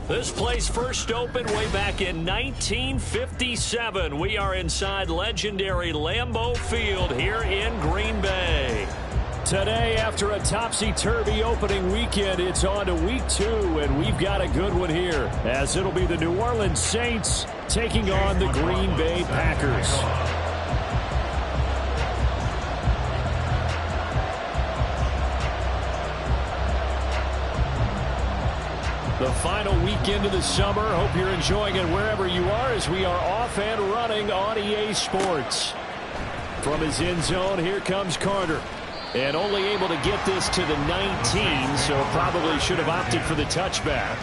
This place first opened way back in 1957. We are inside legendary Lambeau Field here in Green Bay. Today, after a topsy-turvy opening weekend, it's on to week 2, and we've got a good one here, as it'll be the New Orleans Saints taking on the Green Bay Packers. The final weekend of the summer. Hope you're enjoying it wherever you are as we are off and running on EA Sports. From his end zone, here comes Carter. And only able to get this to the 19, so probably should have opted for the touchback.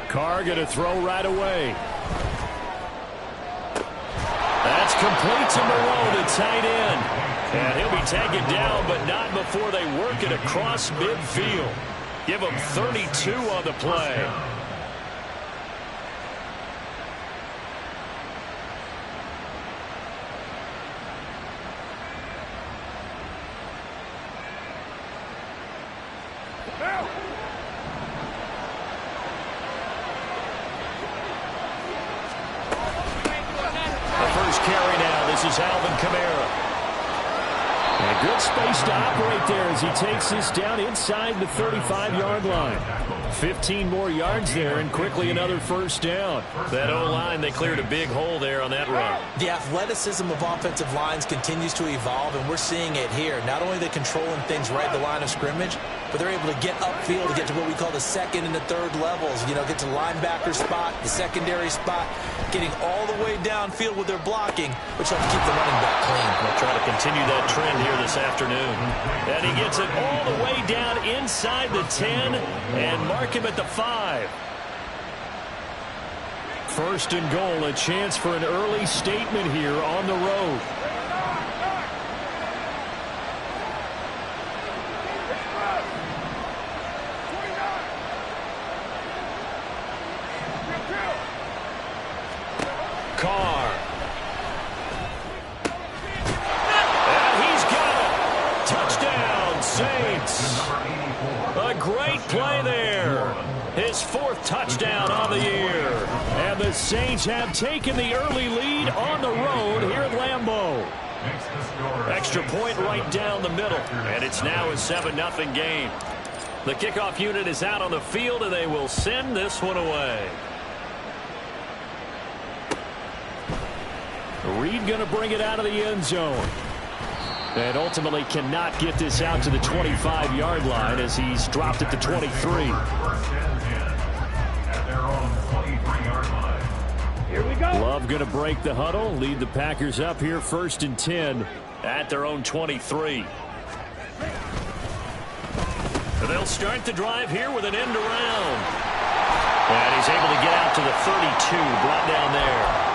Carr going to throw right away. That's complete to Moreau, the tight end. And he'll be taken down, but not before they work it across midfield. Give him 32 on the play. This is Alvin Kamara. And a good space to operate there as he takes this down inside the 35-yard line. 15 more yards there and quickly another first down. That O-line, they cleared a big hole there on that run. The athleticism of offensive lines continues to evolve, and we're seeing it here. Not only are they controlling things right at the line of scrimmage, but they're able to get upfield to get to what we call the second and the third levels. You know, get to linebacker spot, the secondary spot, getting all the way downfield with their blocking, which helps keep the running back clean. They'll try to continue that trend here this afternoon. And he gets it all the way down inside the 10 and mark him at the 5. First and goal, a chance for an early statement here on the road. Carr. And he's got it. Touchdown, Saints. A great play there. His 4th touchdown on the year. And the Saints have taken the early lead on the road here at Lambeau. Extra point right down the middle. And it's now a 7-0 game. The kickoff unit is out on the field, and they will send this one away. Reed going to bring it out of the end zone. And ultimately cannot get this out to the 25-yard line as he's dropped at the 23. Here we go. Love going to break the huddle, lead the Packers up here 1st and 10 at their own 23. They'll start the drive here with an end around. And he's able to get out to the 32, brought down there.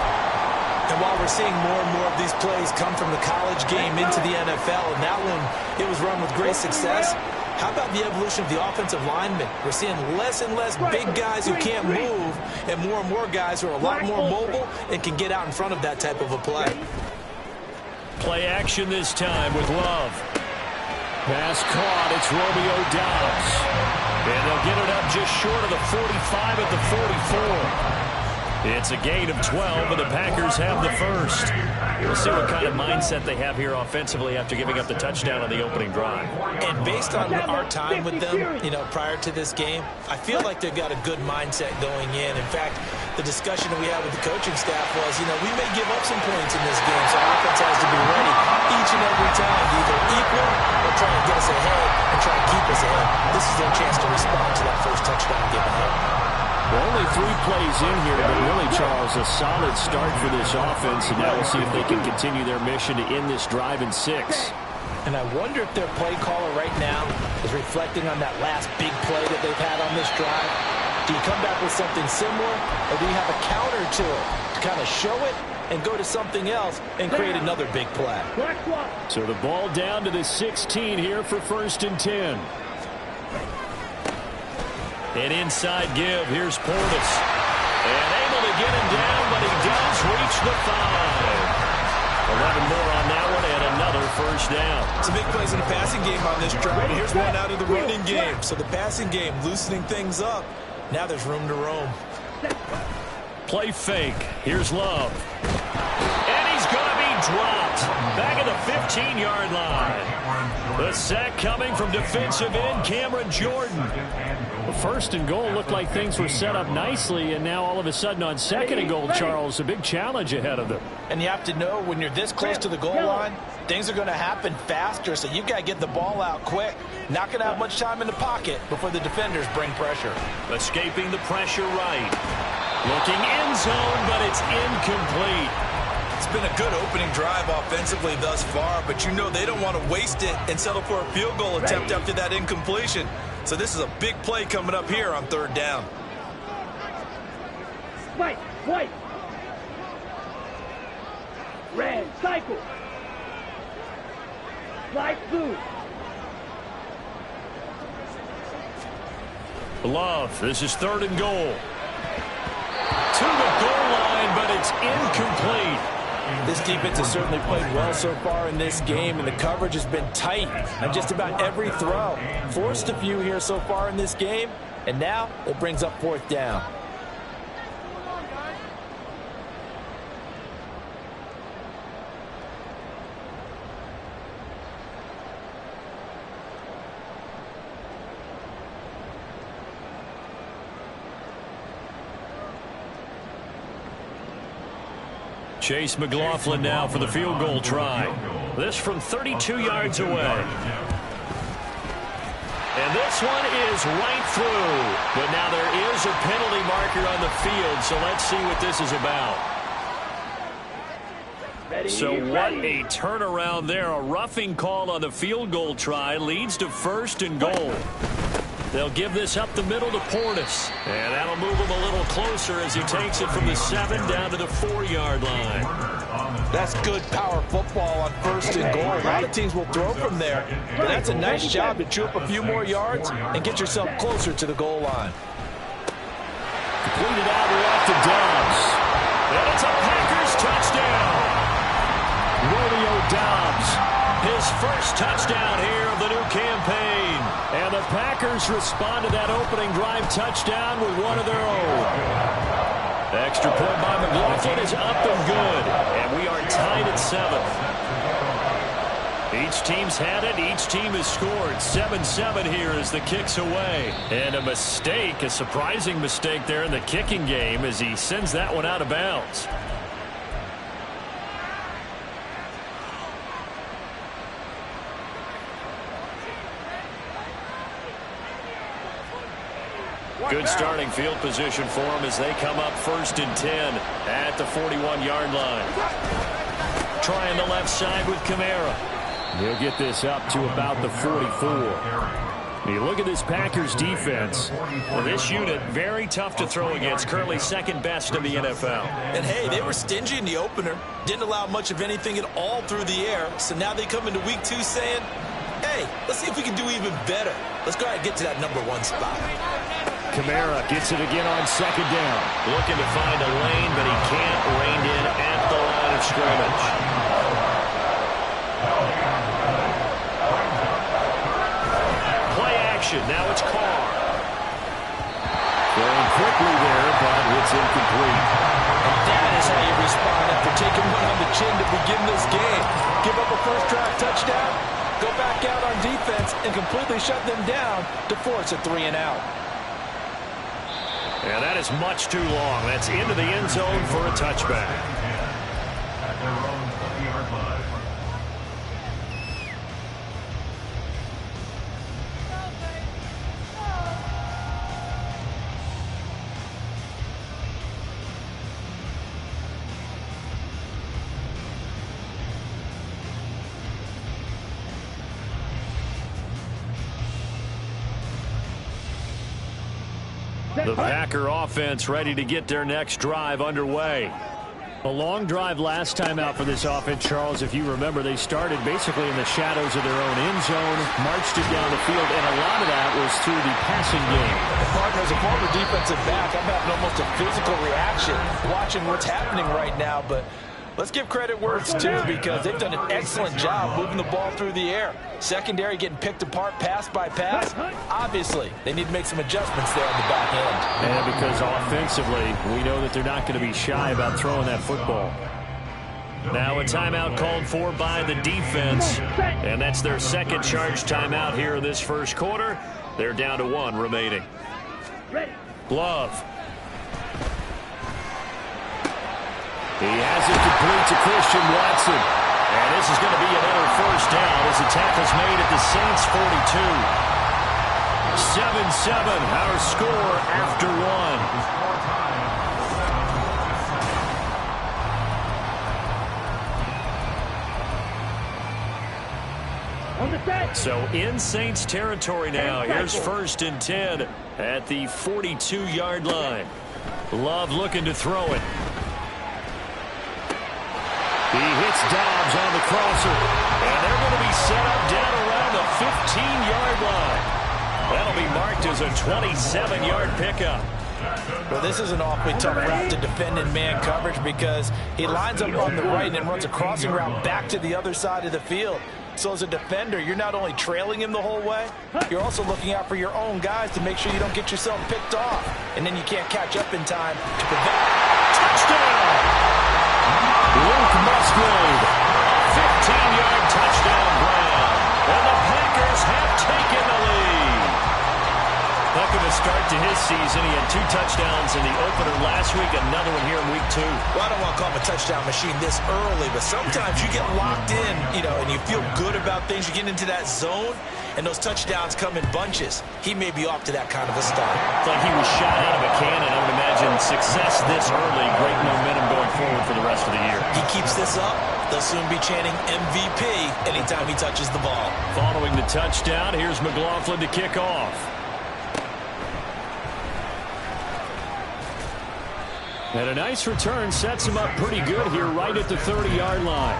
And while we're seeing more and more of these plays come from the college game into the NFL, and that one, it was run with great success, how about the evolution of the offensive linemen? We're seeing less and less big guys who can't move, and more guys who are a lot more mobile and can get out in front of that type of a play. Play action this time with Love. Pass caught. It's Romeo Doubs. And they'll get it up just short of the 45 at the 44. It's a gain of 12, and the Packers have the first. We'll see what kind of mindset they have here offensively after giving up the touchdown on the opening drive. And based on our time with them, prior to this game, I feel like they've got a good mindset going in. In fact, the discussion that we had with the coaching staff was, we may give up some points in this game, so our offense has to be ready each and every time to either equal or try to get us ahead and try to keep us ahead. This is their chance to respond to that first touchdown given up. Well, only 3 plays in here, but really, Charles, a solid start for this offense, and now we'll see if they can continue their mission to end this drive in 6. And I wonder if their play caller right now is reflecting on that last big play that they've had on this drive. Do you come back with something similar, or do you have a counter to it to kind of show it and go to something else and create another big play? So the ball down to the 16 here for 1st and 10. An inside give. Here's Portis. And able to get him down, but he does reach the 5. 11 more on that one, and another first down. Some big plays in the passing game on this drive. Here's one out of the running game. So the passing game loosening things up. Now there's room to roam. Play fake. Here's Love. And he's going to be dropped. Back at the 15-yard line. The sack coming from defensive end Cameron Jordan. The 1st and goal looked like things were set up nicely, and now all of a sudden on 2nd and goal, Charles, a big challenge ahead of them. And you have to know when you're this close to the goal line, things are going to happen faster, so you've got to get the ball out quick. Not going to have much time in the pocket before the defenders bring pressure. Escaping the pressure right. Looking end zone, but it's incomplete. It's been a good opening drive offensively thus far, but they don't want to waste it and settle for a field goal attempt after that incompletion. So this is a big play coming up here on 3rd down. White. Red, cycle. Light blue. Love, this is 3rd and goal. To the goal line, but it's incomplete. This defense has certainly played well so far in this game, and the coverage has been tight on just about every throw. Forced a few here so far in this game, and now it brings up 4th down. Chase McLaughlin now for the field goal try. This from 32 yards away. And this one is right through. But now there is a penalty marker on the field, so let's see what this is about. So what a turnaround there. A roughing call on the field goal try leads to 1st and goal. They'll give this up the middle to Portis. And that'll move him a little closer as he takes it from the 7 down to the 4-yard line. That's good power football on 1st and goal. A lot of teams will throw from there. But that's a nice job to chew up a few more yards and get yourself closer to the goal line. Completed out left to Doubs. And it's a Packers touchdown. Romeo Doubs. His first touchdown here of the new campaign. And the Packers respond to that opening drive touchdown with one of their own. The extra point by McLaughlin is up and good. And we are tied at 7. Each team's had it. Each team has scored. 7-7 here as the kick's away. And a mistake, a surprising mistake there in the kicking game as he sends that one out of bounds. Good starting field position for them as they come up 1st and 10 at the 41-yard line. Trying the left side with Kamara. He'll get this up to about the 44. You look at this Packers defense. Well, this unit, very tough to throw against. Currently 2nd best in the NFL. And, hey, they were stingy in the opener. Didn't allow much of anything at all through the air. So now they come into week 2 saying, hey, let's see if we can do even better. Let's go ahead and get to that number 1 spot. Kamara gets it again on 2nd down. Looking to find a lane, but he can't. Reined in at the line of scrimmage. completion. Now it's Carr. Going quickly there, but it's incomplete. And that is how you respond after taking one on the chin to begin this game. Give up a first-drive touchdown, go back out on defense, and completely shut them down to force a 3-and-out. And that is much too long. That's into the end zone for a touchback. The Packer offense ready to get their next drive underway. A long drive last time out for this offense, Charles. If you remember, they started basically in the shadows of their own end zone, marched it down the field, and a lot of that was through the passing game. Partner, as a former defensive back, I'm having almost a physical reaction watching what's happening right now, but let's give credit where it's due because they've done an excellent job moving the ball through the air. Secondary getting picked apart pass by pass. Obviously, they need to make some adjustments there on the back end. And because offensively, we know that they're not going to be shy about throwing that football. Now a timeout called for by the defense, and that's their second charge timeout here in this first quarter. They're down to 1 remaining. Love. He has it complete to Christian Watson. And this is going to be another first down as the tackle's made at the Saints 42. 7-7, our score after 1. So in Saints territory now. Here's 1st and 10 at the 42-yard line. Love looking to throw it. He hits Dobbs on the crosser, and they're going to be set up down around the 15-yard line. That'll be marked as a 27-yard pickup. Well, this is an awfully tough route to defend in man coverage because he lines up on the right and then runs a crossing route back to the other side of the field. So as a defender, you're not only trailing him the whole way, you're also looking out for your own guys to make sure you don't get yourself picked off. And then you can't catch up in time to prevent. Touchdown! Luke Musgrave, 15-yard touchdown grab. And the Packers have taken the lead. Heck of a start to his season. He had 2 touchdowns in the opener last week, another one here in week 2. Well, I don't want to call him a touchdown machine this early, but sometimes you get locked in, and you feel good about things. You get into that zone, and those touchdowns come in bunches. He may be off to that kind of a start. It's like he was shot out of a cannon. I would imagine success this early, great momentum going forward for the rest of the year. He keeps this up, they'll soon be chanting MVP anytime he touches the ball. Following the touchdown, here's McLaughlin to kick off. And a nice return sets him up pretty good here right at the 30-yard line.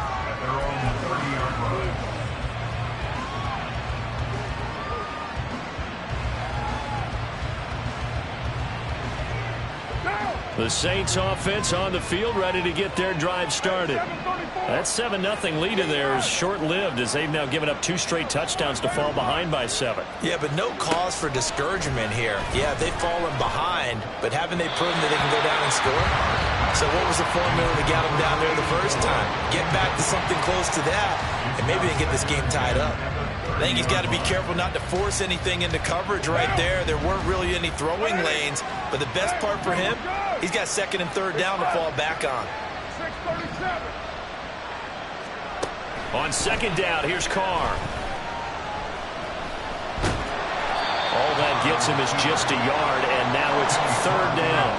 The Saints offense on the field ready to get their drive started. That 7-0 lead of theirs short-lived as they've now given up 2 straight touchdowns to fall behind by 7. Yeah, but no cause for discouragement here. Yeah, they've fallen behind, but haven't they proven that they can go down and score? So what was the formula that got them down there the first time? Get back to something close to that, and maybe they get this game tied up. I think he's got to be careful not to force anything into coverage right there. There weren't really any throwing lanes, but the best part for him, he's got 2nd and 3rd down to fall back on. On 2nd down, here's Carr. All that gets him is just a yard, and now it's 3rd down.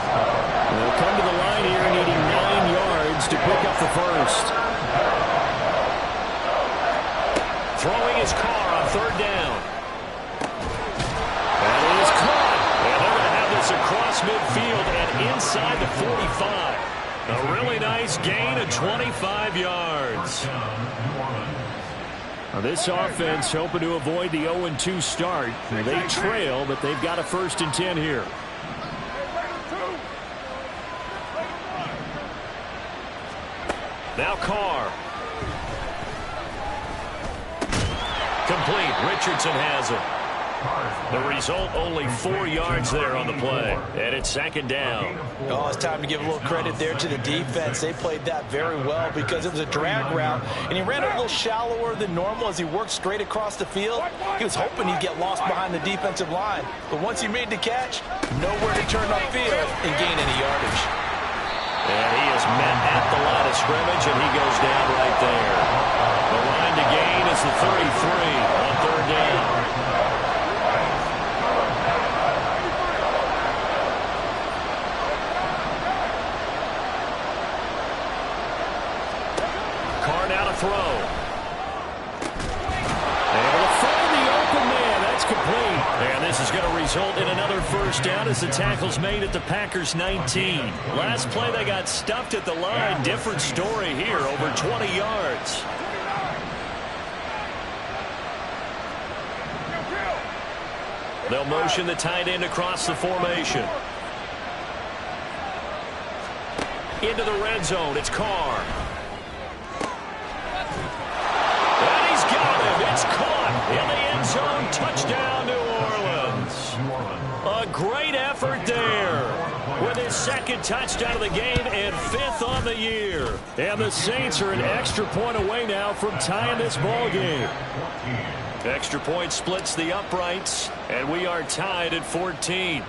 They'll come to the line here needing 9 yards to pick up the first. Throwing his Carr on 3rd down. That is caught. And they're going to have this across midfield and inside the 45. A really nice gain of 25 yards. Now this offense hoping to avoid the 0-2 start. They trail, but they've got a 1st and 10 here. Now Carr. Complete. Richardson has it. The result, only 4 yards there on the play. And it's second down. Oh, it's time to give a little credit there to the defense. They played that very well because it was a drag route, and he ran it a little shallower than normal as he worked straight across the field. He was hoping he'd get lost behind the defensive line. But once he made the catch, nowhere to turn upfield and gain any yardage. And he is met at the line of scrimmage, and he goes down right there. The line to gain is the 33 on third down. Carr now to throw. Able to find the open man. That's complete. And this is going to result in another first down as the tackle's made at the Packers 19. Last play they got stuffed at the line. Different story here, over 20 yards. They'll motion the tight end across the formation. Into the red zone. It's Carr. And he's got him. It's caught in the end zone. Touchdown, New Orleans. A great effort there with his second touchdown of the game and 5th on the year. And the Saints are an extra point away now from tying this ball game. Extra point splits the uprights, and we are tied at 14.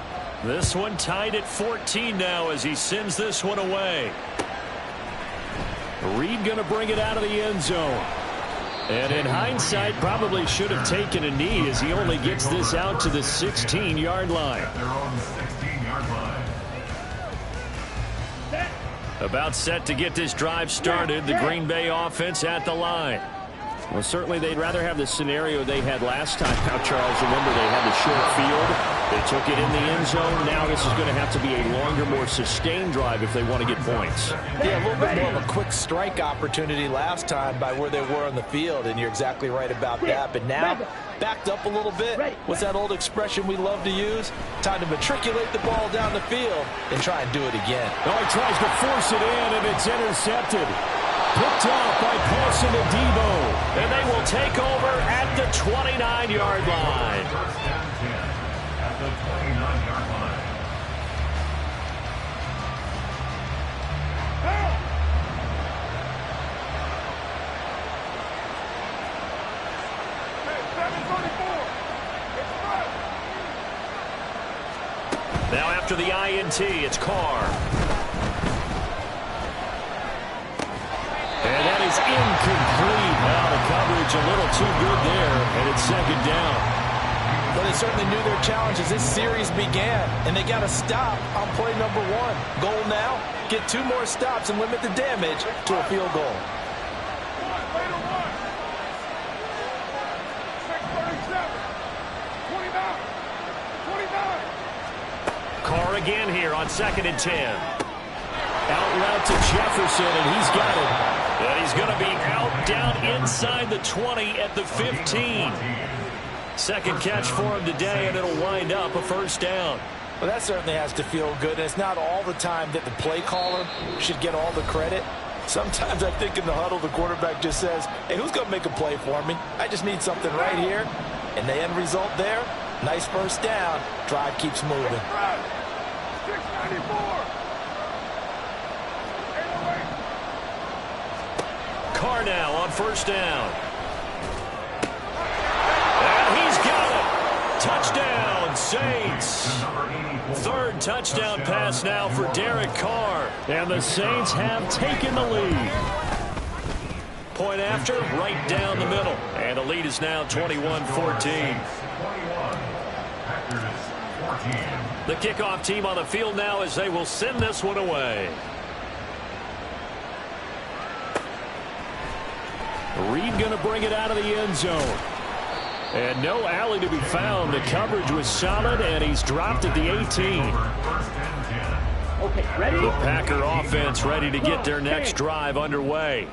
This one tied at 14 now as he sends this one away. Reed going to bring it out of the end zone. And in hindsight, probably should have taken a knee as he only gets this out to the 16-yard line. About set to get this drive started, the Green Bay offense at the line. Well, certainly they'd rather have the scenario they had last time. Now, Charles, remember they had the short field. They took it in the end zone. Now this is going to have to be a longer, more sustained drive if they want to get points. Yeah, a little bit more of a quick strike opportunity last time by where they were on the field, and you're exactly right about that. But now, backed up a little bit. What's that old expression we love to use? Time to matriculate the ball down the field and try and do it again. Oh, he tries to force it in, and it's intercepted. Picked off by Paulson Adebo. And they will take over at the 29-yard line. At the 29-yard line. Now after the INT, it's Carr. And that is incomplete. Now the coverage a little too good there, and it's second down. Well, they certainly knew their challenge as this series began, and they got to stop on play number 1. Goal now, get 2 more stops and limit the damage to a field goal. Carr again here on 2nd and 10. Out route to Jefferson, and he's got it. And he's going to be out down inside the 20 at the 15. Second catch for him today, and it'll wind up a first down. Well, that certainly has to feel good. And it's not all the time that the play caller should get all the credit. Sometimes I think in the huddle, the quarterback just says, hey, who's going to make a play for me? I just need something right here. And the end result there, nice first down. Drive keeps moving. 694. Carr now on first down. And he's got it. Touchdown, Saints. 3rd touchdown pass now for Derek Carr. And the Saints have taken the lead. Point after, right down the middle. And the lead is now 21-14. The kickoff team on the field now as they will send this one away. Reed going to bring it out of the end zone. And no alley to be found. The coverage was solid, and he's dropped at the 18. Okay, ready? The Packer offense ready to get their next drive underway.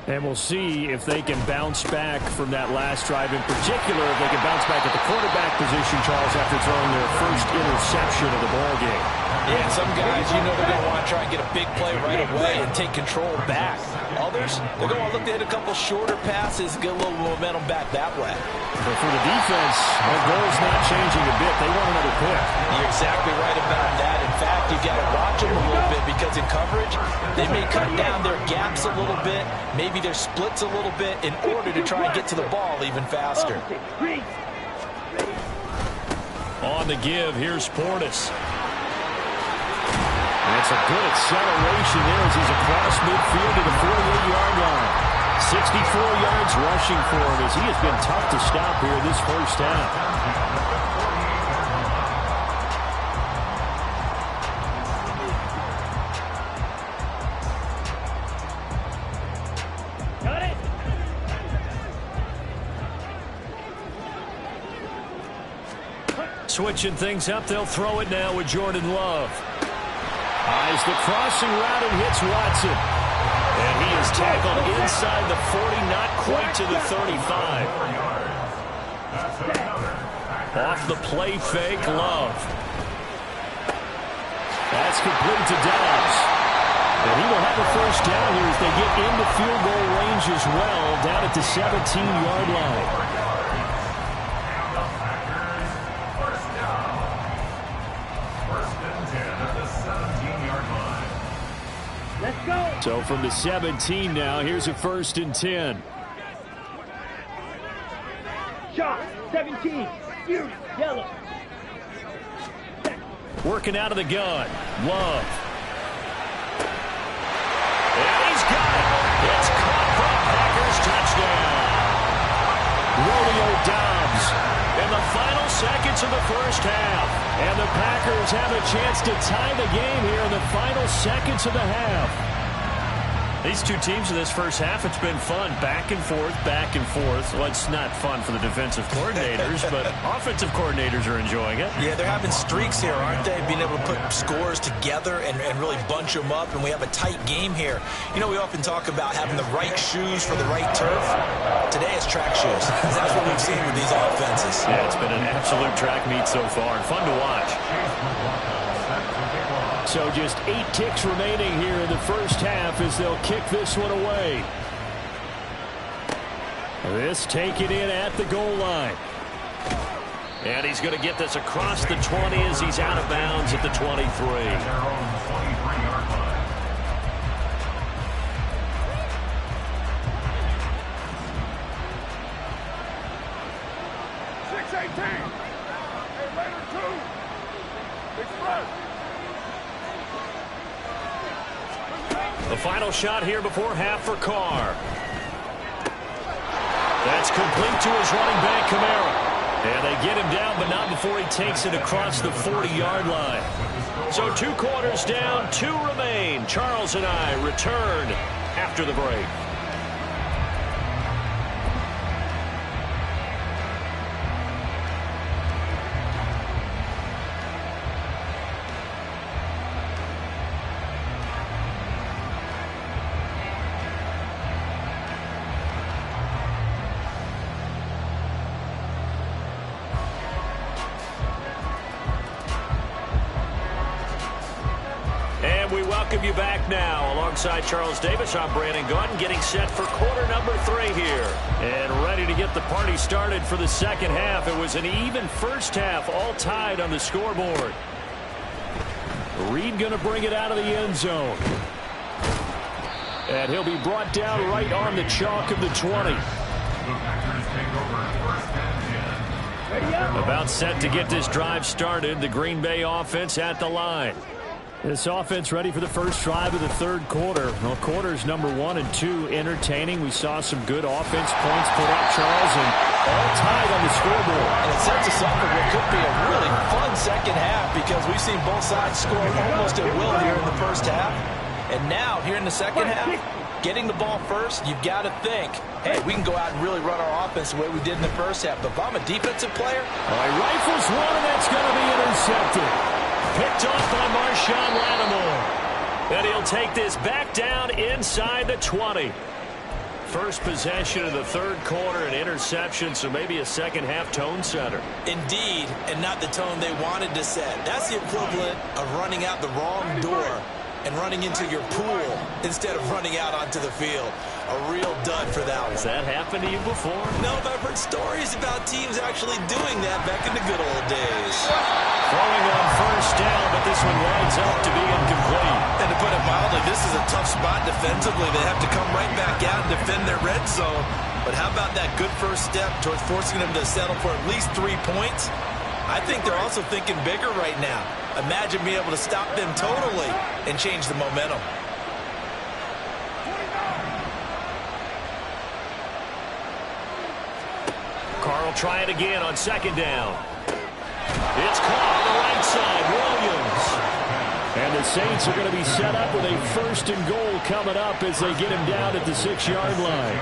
And we'll see if they can bounce back from that last drive. In particular, if they can bounce back at the quarterback position, Charles, after throwing their first interception of the ballgame. Yeah, some guys, you know they're going to want to try and get a big play right away and take control back. Others, they're going to want to look to hit a couple shorter passes, get a little momentum back that way. But for the defense, their goal's not changing a bit. They want another pick. You're exactly right about that. In fact, you've got to watch them a little bit because in coverage, they may cut down their gaps a little bit, maybe their splits a little bit in order to try and get to the ball even faster. On the give, here's Portis. That's a good acceleration there as he's across midfield to the 48-yard line. 64 yards rushing for him as he has been tough to stop here this first half. Switching things up, they'll throw it now with Jordan Love. Eyes the crossing route and hits Watson. And he is tackled inside the 40, not quite to the 35. Off the play fake, Love. That's complete to Dobbs. And he will have a first down here as they get into field goal range as well, down at the 17-yard line. Let's go. So from the 17 now, here's a 1st and 10. Shot, 17. You, yellow. Working out of the gun. Love. And he's got it. It's caught for a Packers touchdown. Romeo Dobbs in the final seconds of the first half. And the Packers have a chance to tie the game here in the final seconds of the half. These two teams in this first half, it's been fun. Back and forth, back and forth. Well, it's not fun for the defensive coordinators, but offensive coordinators are enjoying it. Yeah, they're having streaks here, aren't they? Being able to put scores together and really bunch them up, and we have a tight game here. You know, we often talk about having the right shoes for the right turf. Today it's track shoes. That's what we've seen with these offenses. Yeah, it's been an absolute track meet so far, and fun to watch. So just 8 ticks remaining here in the first half as they'll kick this one away. This taken in at the goal line. And he's going to get this across the 20 as he's out of bounds at the 23. The final shot here before half for Carr. That's complete to his running back, Kamara. And they get him down, but not before he takes it across the 40-yard line. So 2 quarters down, 2 remain. Charles and I return after the break. Welcome you back now. Alongside Charles Davis, I'm Brandon Gaudin, getting set for quarter number 3 here. And ready to get the party started for the second half. It was an even first half, all tied on the scoreboard. Reed going to bring it out of the end zone. And he'll be brought down right on the chalk of the 20. About set to get this drive started. The Green Bay offense at the line. This offense ready for the first drive of the third quarter. Well, quarters number 1 and 2 entertaining. We saw some good offense points put up, Charles, and all tied on the scoreboard. And it sets us up for what could be a really fun second half because we've seen both sides score almost at will here in the first half. And now, here in the second half, getting the ball first, you've got to think, hey, we can go out and really run our offense the way we did in the first half. But if I'm a defensive player, he rifles one, and that's going to be intercepted. Picked off by Marshawn Lattimore. And he'll take this back down inside the 20. first possession of the third quarter, an interception, so maybe a second-half tone setter. Indeed, and not the tone they wanted to set. That's the equivalent of running out the wrong door and running into your pool instead of running out onto the field. A real dud for that one. Has that happened to you before? No, but I've heard stories about teams actually doing that back in the good old days. Throwing on first down, but this one winds up to be incomplete. And to put it mildly, this is a tough spot defensively. They have to come right back out and defend their red zone. But how about that good first step towards forcing them to settle for at least 3 points? I think they're also thinking bigger right now. Imagine being able to stop them totally and change the momentum. Carl try it again on second down. It's caught on the right side, Williams. And the Saints are going to be set up with a first and goal coming up as they get him down at the 6-yard line.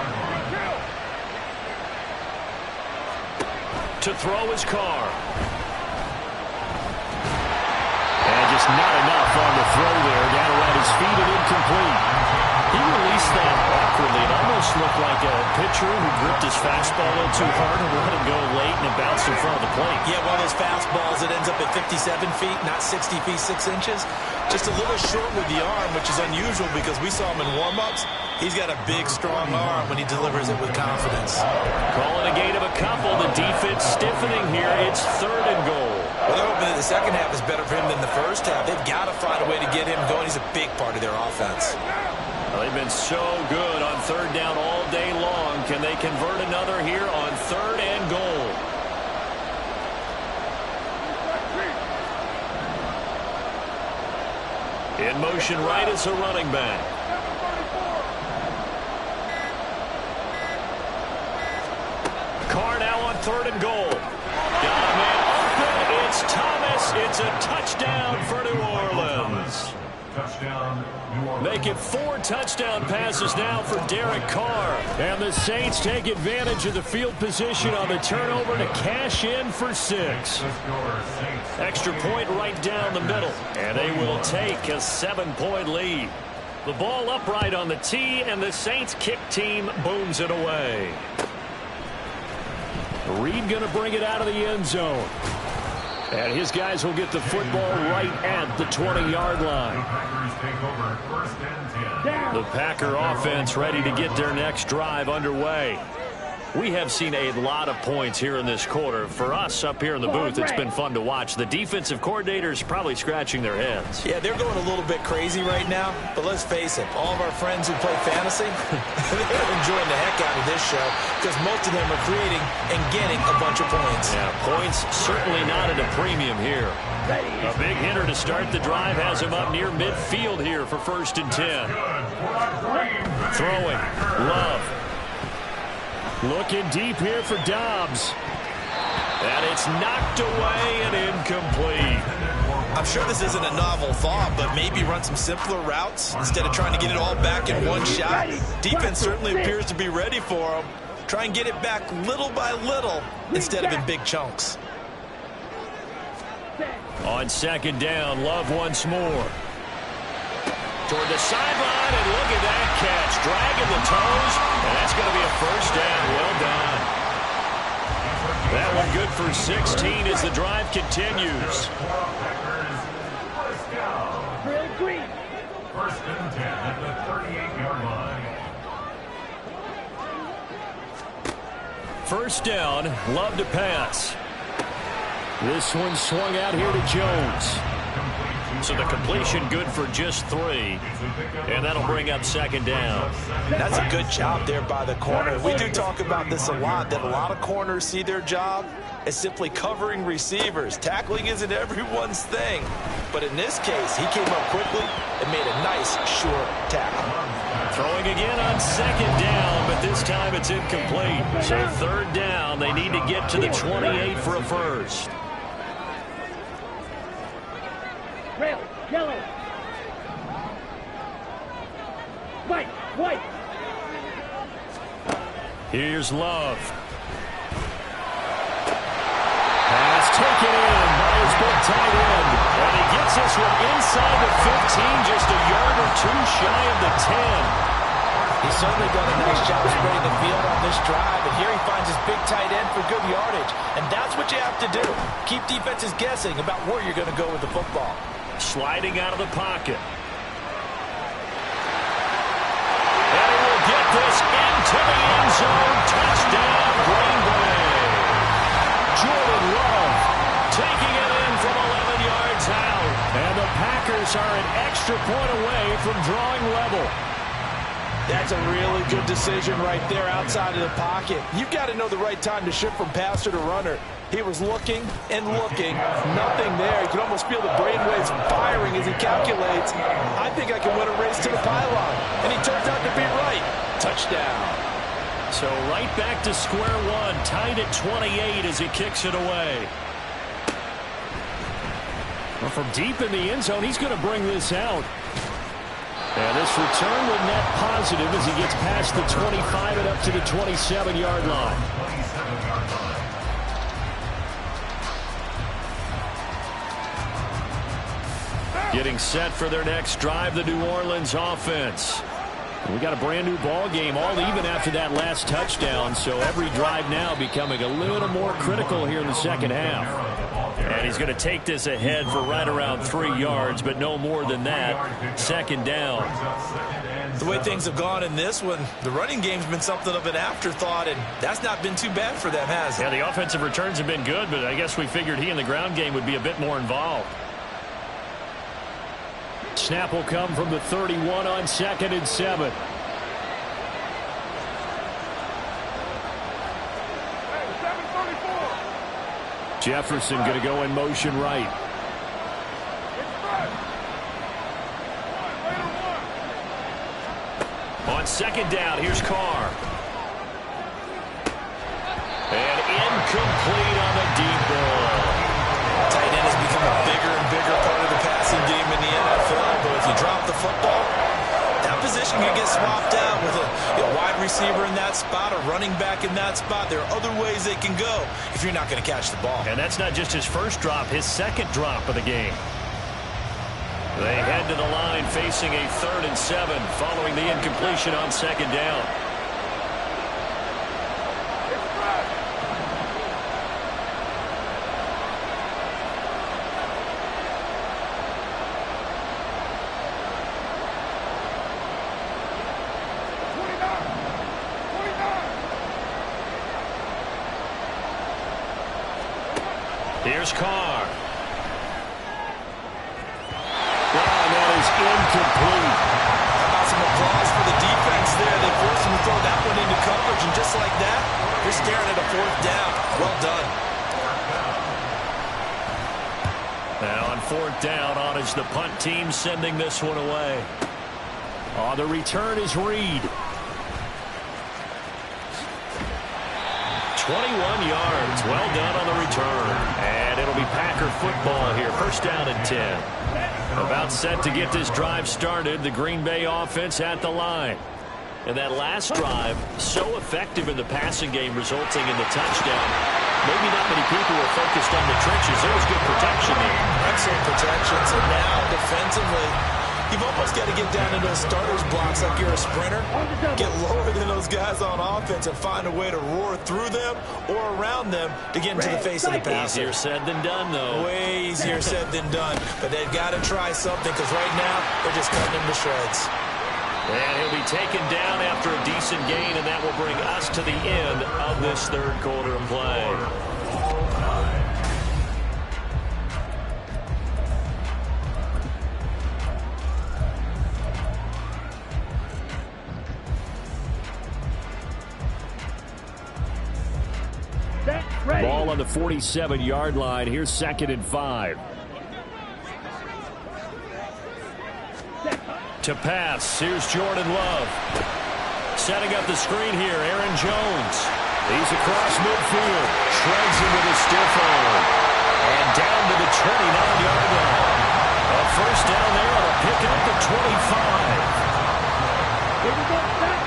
To throw his Carr. And just not enough on the throw there. Down around his feet and incomplete. He released that awkwardly. It almost looked like a pitcher who gripped his fastball a little too hard and let it go late and it bounced in front of the plate. Yeah, one of those fastballs that ends up at 57 feet, not 60 feet, 6 inches. Just a little short with the arm, which is unusual because we saw him in warm-ups. He's got a big, strong arm when he delivers it with confidence. Calling a gain of a couple. The defense stiffening here. It's third and goal. Well, they're hoping that the second half is better for him than the first half. They've got to find a way to get him going. He's a big part of their offense. Well, they've been so good on third down all day long. Can they convert another here on third and goal? In motion right is a running back. Carr now on third and goal. Got a man open. It's Thomas. It's a touchdown for New Orleans. Touchdown, New Orleans. Make it 4 touchdown passes now for Derek Carr. And the Saints take advantage of the field position on the turnover to cash in for 6. Extra point right down the middle. And they will take a 7-point lead. The ball upright on the tee, and the Saints kick team booms it away. Reed going to bring it out of the end zone. And his guys will get the football right at the 20-yard line. The Packer offense ready to get their next drive underway. We have seen a lot of points here in this quarter. For us up here in the booth, it's been fun to watch. The defensive coordinators probably scratching their heads. Yeah, they're going a little bit crazy right now. But let's face it, all of our friends who play fantasy, they're enjoying the heck out of this show because most of them are creating and getting a bunch of points. Yeah, points certainly not at a premium here. A big hitter to start the drive has him up near midfield here for 1st and 10. Throwing. Love. Looking deep here for Dobbs. And it's knocked away and incomplete. I'm sure this isn't a novel thought, but maybe run some simpler routes instead of trying to get it all back in one shot. Defense certainly appears to be ready for him. Try and get it back little by little instead of in big chunks. On second down, Love once more. Toward the sideline, and look at that catch. Dragging the toes, and that's going to be a first down. Well done. That one good for 16 as the drive continues. First and 10 at the 38-yard line. First down, Love to pass. This one swung out here to Jones. So the completion good for just 3. And that'll bring up second down. That's a good job there by the corner. We do talk about this a lot, that a lot of corners see their job as simply covering receivers. Tackling isn't everyone's thing. But in this case, he came up quickly and made a nice, short tackle. Throwing again on second down, but this time it's incomplete. So third down, they need to get to the 28 for a first. Red, yellow. White. Here's Love. Pass taken in by his big tight end. And he gets this one inside the 15, just a yard or two shy of the 10. He's certainly done a nice job spreading the field on this drive, and here he finds his big tight end for good yardage. And that's what you have to do. Keep defenses guessing about where you're going to go with the football. Sliding out of the pocket. And he will get this into the end zone. Touchdown, Green Bay. Jordan Love taking it in from 11 yards out. And the Packers are an extra point away from drawing level. That's a really good decision right there outside of the pocket. You've got to know the right time to shift from passer to runner. He was looking and looking, nothing there. You can almost feel the brainwaves firing as he calculates. I think I can win a race to the pylon. And he turns out to be right. Touchdown. So right back to square one, tied at 28 as he kicks it away. Well, from deep in the end zone, he's going to bring this out. And this return will net positive as he gets past the 25 and up to the 27-yard line. Getting set for their next drive, the New Orleans offense. We got a brand new ball game, all even after that last touchdown, so every drive now becoming a little more critical here in the second half. And he's going to take this ahead for right around 3 yards, but no more than that. Second down. The way things have gone in this one, the running game's been something of an afterthought, and that's not been too bad for them, has it? Yeah, the offensive returns have been good, but I guess we figured he in the ground game would be a bit more involved. Snap will come from the 31 on 2nd and 7. Jefferson going to go in motion right. On second down, here's Carr. And incomplete on the deep ball. Tight end has become a bigger and bigger part of the passing game in the NFL, but if you drop the football, that position can get swapped out with a wide receiver in that spot, a running back in that spot. There are other ways they can go if you're not going to catch the ball. And that's not just his first drop, his second drop of the game. They head to the line facing a 3rd and 7 following the incompletion on second down. Here's Carr. And that is incomplete. How about some applause for the defense there? They forced him to throw that one into coverage, and just like that, you're staring at a 4th down. Well done. Now on 4th down, on is the punt team sending this one away. The return is Reed. 21 yards. Well done on the return. And it'll be Packer football here. First down and 10. About set to get this drive started. The Green Bay offense at the line. And that last drive, so effective in the passing game, resulting in the touchdown. Maybe not many people were focused on the trenches. There was good protection there. Excellent protection. So now, defensively, you've almost got to get down to those starters blocks like you're a sprinter. Get lower than those guys on offense and find a way to roar through them or around them to get into the face of the passer. Easier said than done, though. Way easier said than done. But they've got to try something because right now they're just cutting him to shreds. And he'll be taken down after a decent gain, and that will bring us to the end of this 3rd quarter of play. Ball on the 47-yard line. Here's 2nd and 5. To pass, here's Jordan Love. Setting up the screen here, Aaron Jones. He's across midfield. Shreds him with a stiff arm. And down to the 29-yard line. A first down there on a pickup at 25. Here we go, back.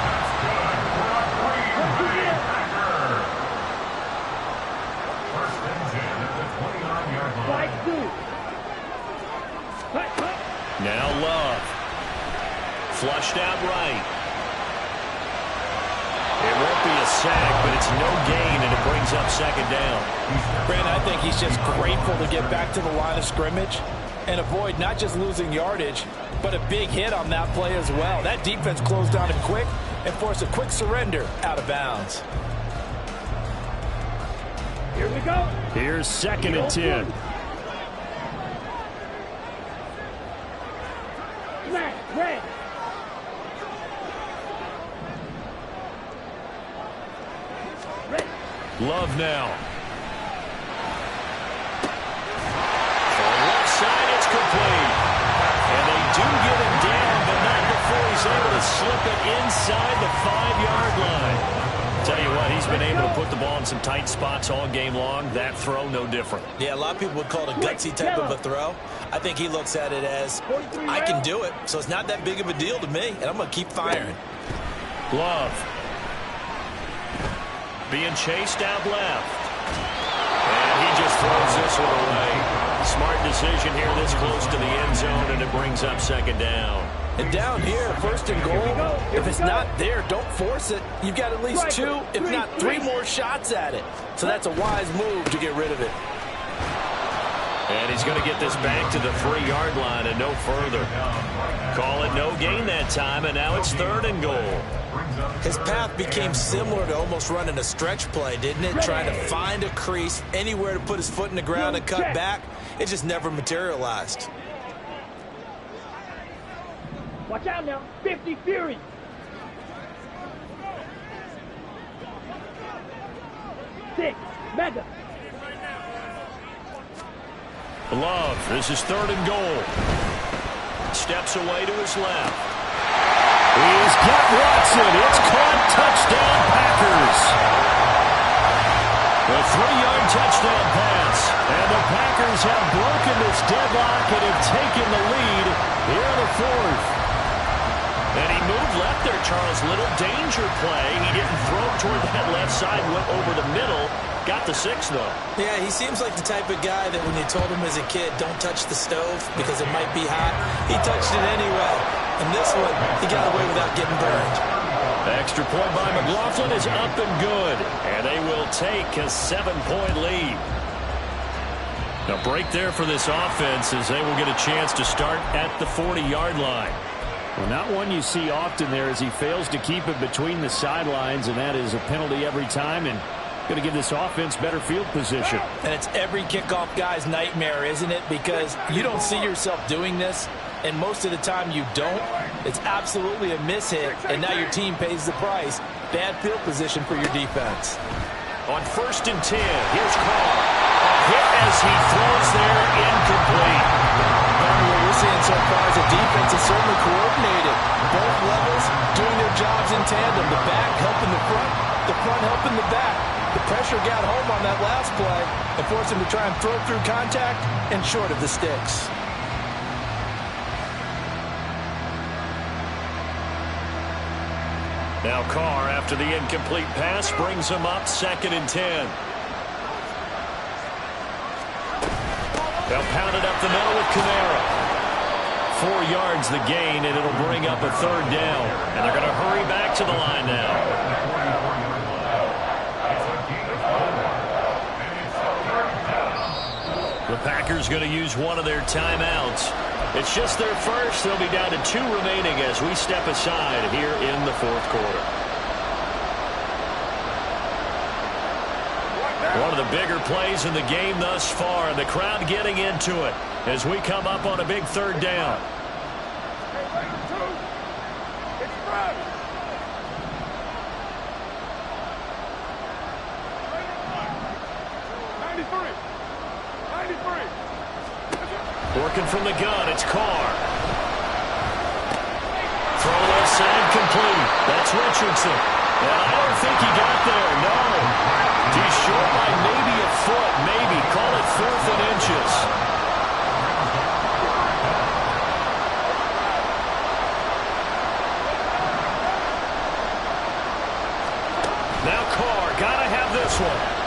Now Love. Flushed out right. a sack, but it's no gain, and it brings up second down. Brandon, I think he's just grateful to get back to the line of scrimmage and avoid not just losing yardage, but a big hit on that play as well. That defense closed down him quick and forced a quick surrender out of bounds. Here we go. Here's second and 10. Red. Love now. For left side, it's complete. And they do get him down, but not before he's able to slip it inside the 5-yard line. Tell you what, he's been able to put the ball in some tight spots all game long. That throw, no different. Yeah, a lot of people would call it a gutsy type of a throw. I think he looks at it as, I can do it, so it's not that big of a deal to me, and I'm going to keep firing. Love. Being chased out left. And he just throws this one away. Smart decision here this close to the end zone, and it brings up second down. And down here, first and goal, if it's not there, don't force it. You've got at least 2, if not 3 more shots at it. So that's a wise move to get rid of it. And he's going to get this back to the 3-yard line and no further. Call it no gain that time, and now it's third and goal. His path became similar to almost running a stretch play, didn't it? Trying to find a crease, anywhere to put his foot in the ground and cut back. It just never materialized. Watch out now. 50 Fury. Six. Mega. Love, this is third and goal. Steps away to his left. He's got Watson. It's caught. Touchdown, Packers. A 3-yard touchdown pass. And the Packers have broken this deadlock and have taken the lead here in the 4th. And he moved left there, Charles. Little danger play. He didn't throw toward that left side, went over the middle. Got the 6, though. Yeah, he seems like the type of guy that when you told him as a kid, don't touch the stove because it might be hot, he touched it anyway. And this one, he got away without getting burned. Extra point by McLaughlin is up and good. And they will take a 7-point lead. A break there for this offense as they will get a chance to start at the 40-yard line. Well, not one you see often there as he fails to keep it between the sidelines, and that is a penalty every time, and going to give this offense better field position. And it's every kickoff guy's nightmare, isn't it? Because you don't see yourself doing this, and most of the time you don't. It's absolutely a mishit, and now your team pays the price. Bad field position for your defense. On 1st and 10, here's Carr. A hit as he throws there, incomplete. What we're seeing so far is the defense is certainly coordinated. Both levels doing their jobs in tandem. The back helping the front helping the back. The pressure got home on that last play and forced him to try and throw through contact and short of the sticks. Now Carr, after the incomplete pass, brings him up 2nd and 10. They'll pound it up the middle with Kamara. 4 yards the gain, and it'll bring up a 3rd down. And they're going to hurry back to the line now. The Packers going to use one of their timeouts. It's just their first. They'll be down to 2 remaining as we step aside here in the 4th quarter. One of the bigger plays in the game thus far, and the crowd getting into it as we come up on a big 3rd down. Working from the gun, it's Carr. Throw left side complete. That's Richardson. And I don't think he got there, no. He's short by maybe a foot, maybe. Call it 4th and inches. Now Carr, gotta have this one.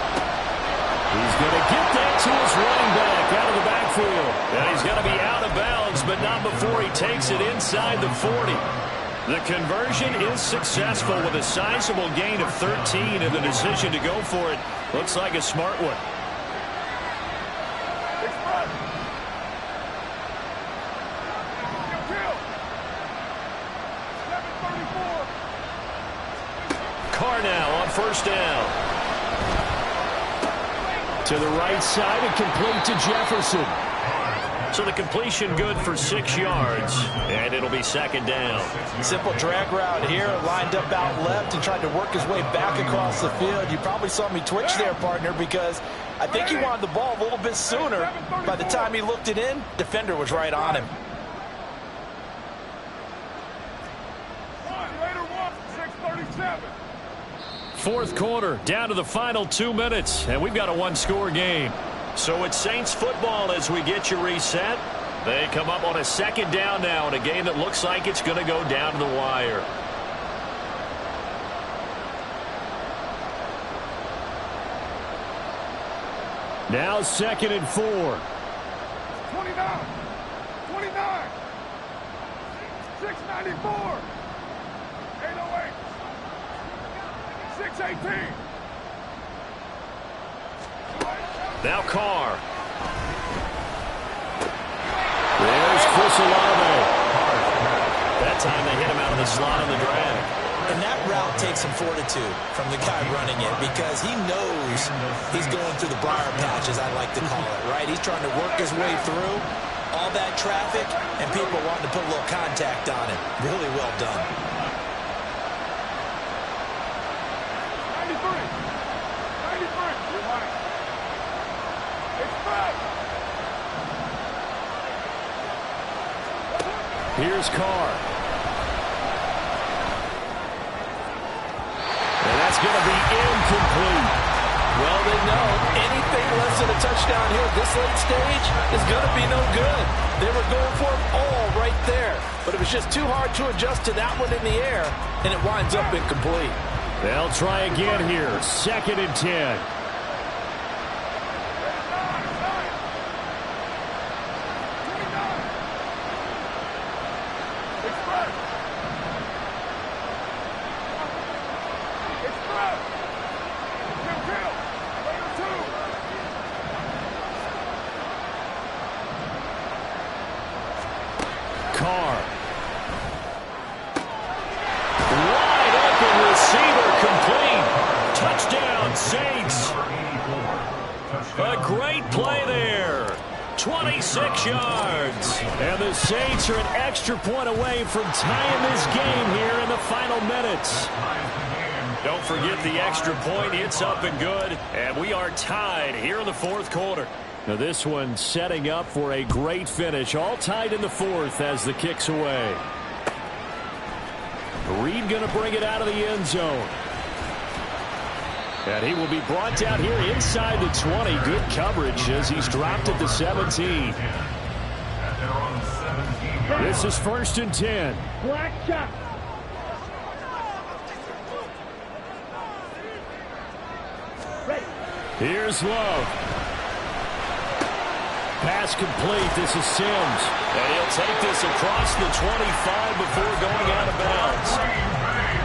He's going to get that to his running back out of the backfield. And he's going to be out of bounds, but not before he takes it inside the 40. The conversion is successful with a sizable gain of 13, and the decision to go for it looks like a smart one. Carr now on first down. To the right side and complete to Jefferson. So the completion good for 6 yards, and it'll be second down. Simple drag route here, lined up out left and tried to work his way back across the field. You probably saw me twitch there, partner, because I think he wanted the ball a little bit sooner. By the time he looked it in, defender was right on him. Fourth quarter, down to the final 2 minutes, and we've got a one-score game. So it's Saints football as we get you reset. They come up on a second down now in a game that looks like it's going to go down to the wire. Now 2nd and 4. 29. 29. 694. 808. 618. Now Carr. There's Chris Olave. That time they hit him out of the slot on the drag. And that route takes some fortitude from the guy running it because he knows he's going through the briar patch, as I like to call it, right? He's trying to work his way through all that traffic and people wanting to put a little contact on him. Really well done. 93. 93. You're right. Here's Carr. And that's going to be incomplete. Well, they know anything less than a touchdown here at this late stage is going to be no good. They were going for it all right there, but it was just too hard to adjust to that one in the air, and it winds up incomplete. They'll try again here. 2nd and 10. Carr. Wide open receiver complete. Touchdown, Saints. A great play there. 26 yards. And the Saints are an extra point away from tying this game here in the final minutes. Don't forget the extra point. It's up and good. And we are tied here in the fourth quarter. Now this one setting up for a great finish. All tied in the fourth as the kick's away. Reed going to bring it out of the end zone. And he will be brought down here inside the 20. Good coverage as he's dropped at the 17. This is 1st and 10. Black shot. Ready. Here's Love. Pass complete. This is Sims. And he'll take this across the 25 before going out of bounds.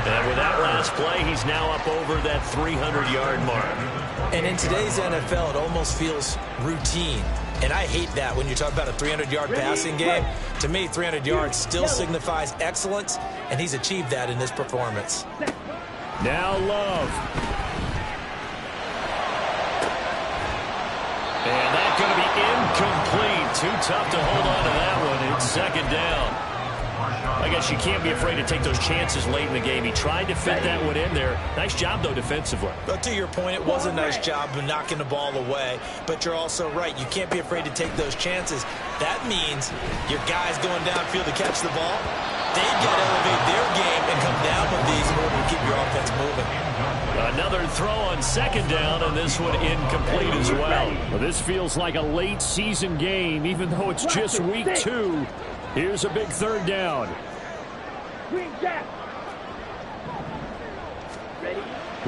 And with that last play, he's now up over that 300-yard mark. And in today's NFL, it almost feels routine. And I hate that when you talk about a 300-yard passing game. To me, 300 yards still signifies excellence, and he's achieved that in this performance. Now Love. And that's going to be incomplete. Too tough to hold on to that one. It's second down. I guess you can't be afraid to take those chances late in the game. He tried to fit that one in there. Nice job, though, defensively. But to your point, it was a nice job of knocking the ball away. But you're also right. You can't be afraid to take those chances. That means your guys going downfield to catch the ball, they've got to elevate their game and come down with these in order to keep your offense moving. Another throw on second down, and this one incomplete as well. Well, this feels like a late season game, even though it's just week 2. Here's a big third down. Green jack. Ready.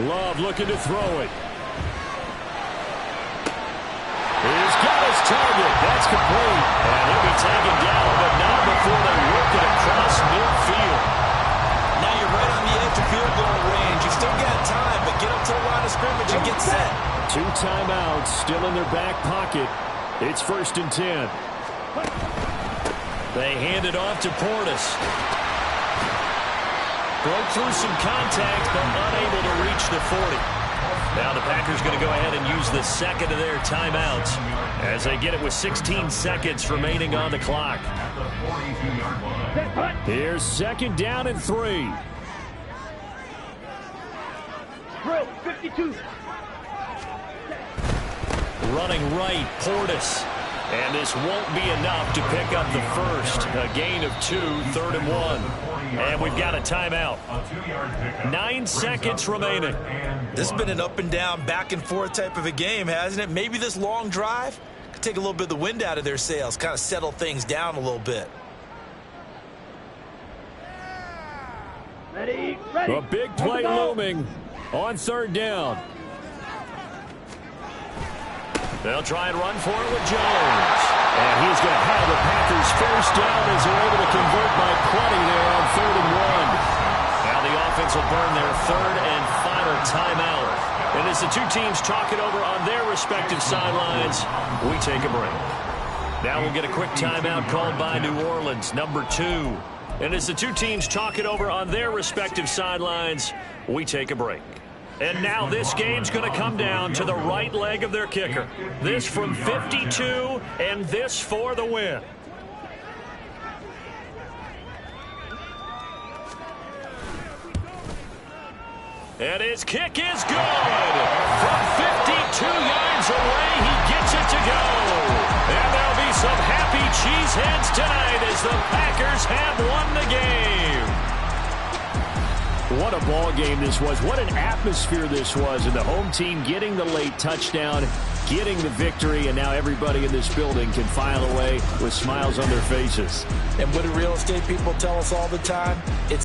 Love looking to throw it. He's got his target. That's complete. And he'll be taken down, but not before they work it across midfield. timeouts still in their back pocket. It's 1st and 10. They hand it off to Portis. Broke through some contact, but unable to reach the 40. Now the Packers going to go ahead and use the second of their timeouts as they get it with 16 seconds remaining on the clock. Here's 2nd down and 3. Drill 52. Running right, Portis. And this won't be enough to pick up the first. A gain of 2, 3rd and 1. And we've got a timeout. 9 seconds remaining. This has been an up and down, back and forth type of a game, hasn't it? Maybe this long drive could take a little bit of the wind out of their sails, kind of settle things down a little bit. Ready, ready. A big play looming on 3rd down. They'll try and run for it with Jones. And he's going to have the Packers first down as they're able to convert by plenty there on 3rd and 1. Now the offense will burn their 3rd and final timeout. And as the two teams talk it over on their respective sidelines, we take a break. Now we'll get a quick timeout called by New Orleans, number 2. And as the two teams talk it over on their respective sidelines, we take a break. And now this game's going to come down to the right leg of their kicker. This from 52, and this for the win. And his kick is good. From 52 yards away, he gets it to go. And there'll be some happy cheeseheads tonight as the Packers have won the game. What a ball game this was. What an atmosphere this was. And the home team getting the late touchdown, getting the victory, and now everybody in this building can file away with smiles on their faces. And what do real estate people tell us all the time? It's